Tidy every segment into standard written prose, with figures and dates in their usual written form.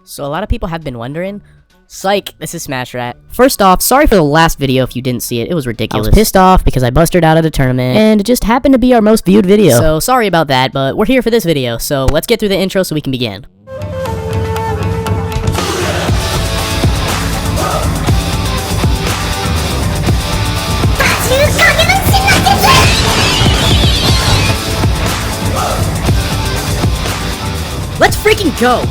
So a lot of people have been wondering, psych, this is Smash Rat. First off, sorry for the last video if you didn't see it, it was ridiculous. I was pissed off because I busted out at a tournament, and it just happened to be our most viewed video. So sorry about that, but we're here for this video, so let's get through the intro so we can begin. Let's freaking go!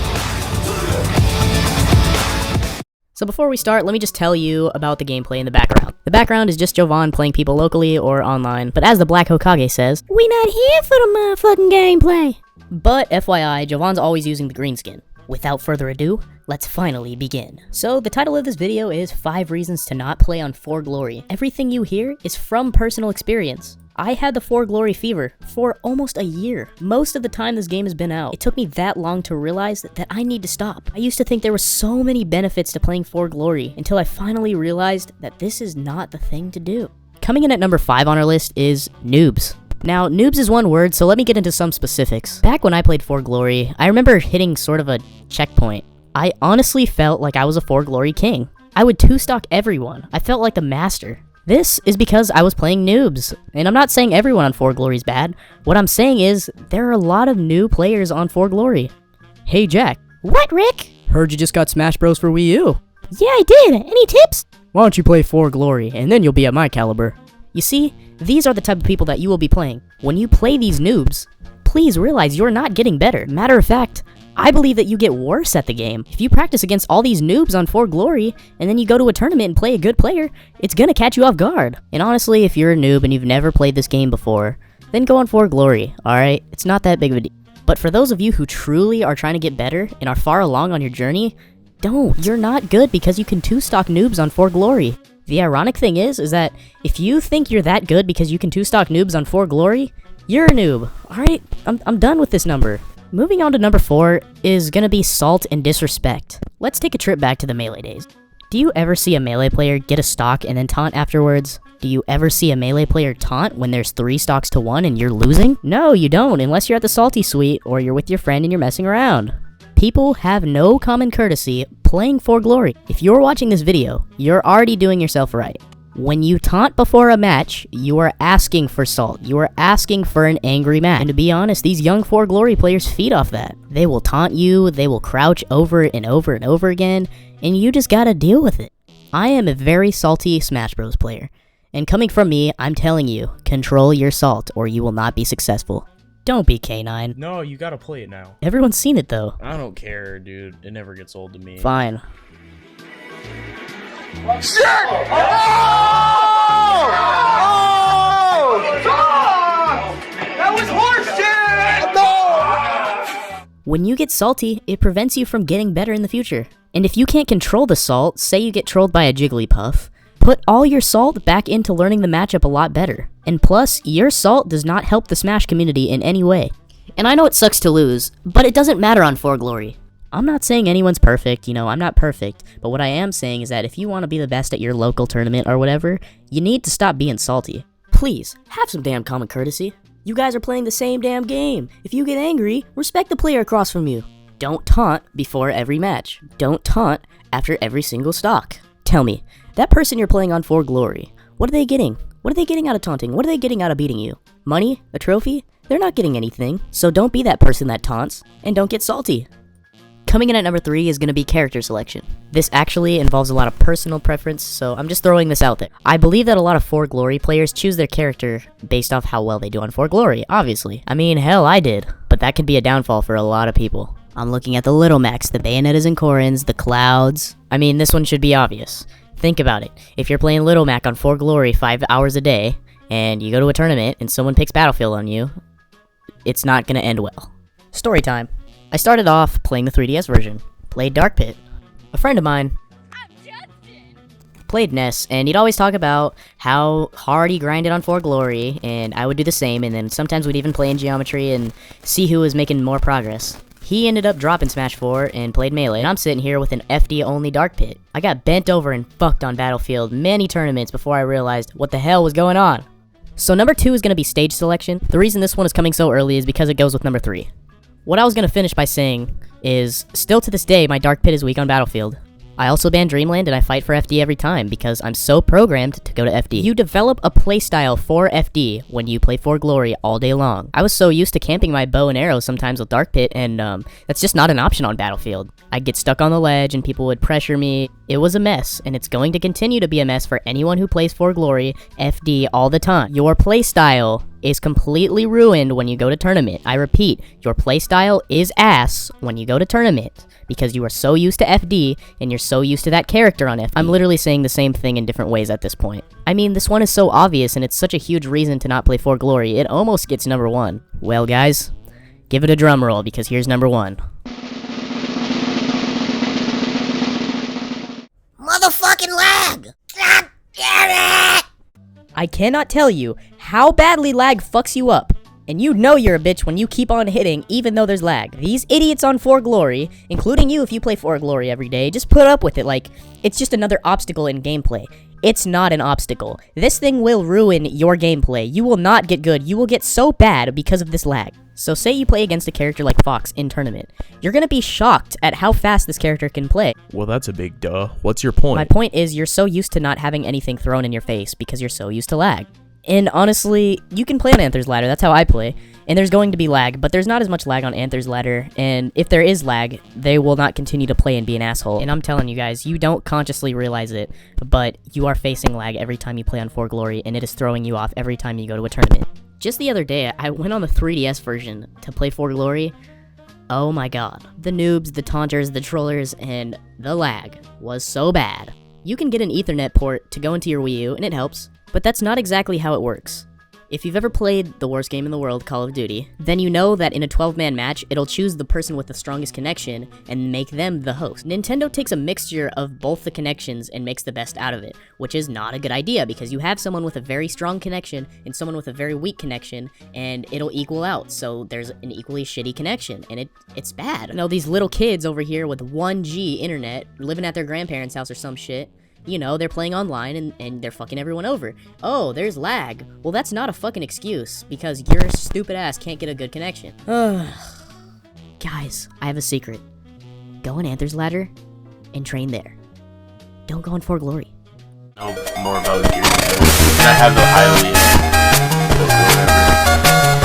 So before we start, let me just tell you about the gameplay in the background. The background is just Jovan playing people locally or online, but as the Black Hokage says, we not here for the motherfucking gameplay! But FYI, Jovan's always using the green skin. Without further ado, let's finally begin. So the title of this video is 5 Reasons to Not Play on For Glory. Everything you hear is from personal experience. I had the For Glory fever for almost a year. Most of the time this game has been out. It took me that long to realize that I need to stop. I used to think there were so many benefits to playing For Glory until I finally realized that this is not the thing to do. Coming in at number 5 on our list is Noobs. Now, noobs is one word, so let me get into some specifics. Back when I played For Glory, I remember hitting sort of a checkpoint. I honestly felt like I was a For Glory king. I would 2-stock everyone. I felt like the master. This is because I was playing noobs, and I'm not saying everyone on For Glory is bad. What I'm saying is, there are a lot of new players on For Glory. Hey Jack. What, Rick? Heard you just got Smash Bros for Wii U. Yeah, I did. Any tips? Why don't you play For Glory, and then you'll be at my caliber. You see, these are the type of people that you will be playing. When you play these noobs, please realize you're not getting better. Matter of fact, I believe that you get worse at the game. If you practice against all these noobs on For Glory, and then you go to a tournament and play a good player, it's gonna catch you off guard. And honestly, if you're a noob and you've never played this game before, then go on For Glory, alright? It's not that big of a deal. But for those of you who truly are trying to get better and are far along on your journey, don't. You're not good because you can 2-stock noobs on For Glory. The ironic thing is that if you think you're that good because you can 2-stock noobs on For Glory, you're a noob. Alright, I'm done with this number. Moving on to number 4 is gonna be Salt and Disrespect. Let's take a trip back to the Melee days. Do you ever see a Melee player get a stock and then taunt afterwards? Do you ever see a Melee player taunt when there's 3 stocks to 1 and you're losing? No, you don't, unless you're at the Salty Suite or you're with your friend and you're messing around. People have no common courtesy playing For Glory. If you're watching this video, you're already doing yourself right. When you taunt before a match, you are asking for salt. You are asking for an angry match. And to be honest, these young For Glory players feed off that. They will taunt you, they will crouch over and over and over again, and you just gotta deal with it. I am a very salty Smash Bros player. And coming from me, I'm telling you, control your salt or you will not be successful. Don't be K9. No, you gotta play it now. Everyone's seen it though. I don't care, dude. It never gets old to me. Fine. Shit! Oh! That was horseshit! No! When you get salty, it prevents you from getting better in the future. And if you can't control the salt, say you get trolled by a Jigglypuff, put all your salt back into learning the matchup a lot better. And plus, your salt does not help the Smash community in any way. And I know it sucks to lose, but it doesn't matter on For Glory. I'm not saying anyone's perfect, you know, I'm not perfect, but what I am saying is that if you want to be the best at your local tournament or whatever, you need to stop being salty. Please, have some damn common courtesy. You guys are playing the same damn game. If you get angry, respect the player across from you. Don't taunt before every match. Don't taunt after every single stock. Tell me, that person you're playing on For Glory, what are they getting? What are they getting out of taunting? What are they getting out of beating you? Money? A trophy? They're not getting anything, so don't be that person that taunts, and don't get salty. Coming in at number 3 is going to be character selection. This actually involves a lot of personal preference, so I'm just throwing this out there. I believe that a lot of For Glory players choose their character based off how well they do on For Glory, obviously. I mean, hell, I did. But that could be a downfall for a lot of people. I'm looking at the Little Macs, the Bayonettas and Corins, the Clouds. I mean, this one should be obvious. Think about it. If you're playing Little Mac on For Glory 5 hours a day, and you go to a tournament and someone picks Battlefield on you, it's not going to end well. Story time. I started off playing the 3DS version, played Dark Pit. A friend of mine played Ness, and he'd always talk about how hard he grinded on For Glory, and I would do the same, and then sometimes we'd even play in Geometry and see who was making more progress. He ended up dropping Smash 4 and played Melee, and I'm sitting here with an FD-only Dark Pit. I got bent over and fucked on Battlefield many tournaments before I realized what the hell was going on. So number 2 is going to be stage selection. The reason this one is coming so early is because it goes with number 3. What I was going to finish by saying is, still to this day, my Dark Pit is weak on Battlefield. I also ban Dreamland and I fight for FD every time because I'm so programmed to go to FD. You develop a playstyle for FD when you play for Glory all day long. I was so used to camping my bow and arrow sometimes with Dark Pit, and that's just not an option on Battlefield. I'd get stuck on the ledge and people would pressure me. It was a mess, and it's going to continue to be a mess for anyone who plays for Glory FD all the time. Your playstyle is completely ruined when you go to tournament. I repeat, your playstyle is ass when you go to tournament because you are so used to FD and you're so used to that character on FD. I'm literally saying the same thing in different ways at this point. I mean, this one is so obvious and it's such a huge reason to not play for Glory. It almost gets number 1. Well, guys, give it a drum roll because here's number 1. Motherfucking lag! God damn it! I cannot tell you how badly lag fucks you up. And you know you're a bitch when you keep on hitting even though there's lag. These idiots on For Glory, including you if you play For Glory every day, just put up with it like it's just another obstacle in gameplay. It's not an obstacle. This thing will ruin your gameplay. You will not get good. You will get so bad because of this lag. So say you play against a character like Fox in tournament. You're gonna be shocked at how fast this character can play. Well, that's a big duh. What's your point? My point is you're so used to not having anything thrown in your face because you're so used to lag. And honestly, you can play on Anthers Ladder, that's how I play, and there's going to be lag, but there's not as much lag on Anthers Ladder, and if there is lag, they will not continue to play and be an asshole. And I'm telling you guys, you don't consciously realize it, but you are facing lag every time you play on For Glory, and it is throwing you off every time you go to a tournament. Just the other day, I went on the 3DS version to play For Glory. Oh my god. The noobs, the taunters, the trollers, and the lag was so bad. You can get an Ethernet port to go into your Wii U, and it helps. But that's not exactly how it works. If you've ever played the worst game in the world, Call of Duty, then you know that in a 12-man match, it'll choose the person with the strongest connection and make them the host. Nintendo takes a mixture of both the connections and makes the best out of it, which is not a good idea because you have someone with a very strong connection and someone with a very weak connection, and it'll equal out, so there's an equally shitty connection, and it's bad. You know, these little kids over here with 1G internet, living at their grandparents' house or some shit, you know, they're playing online and they're fucking everyone over. Oh, there's lag. Well, that's not a fucking excuse, because your stupid ass can't get a good connection. Guys, I have a secret. Go on Anthers Ladder and train there. Don't go on For Glory. Know more about gear. I have the highly whatever.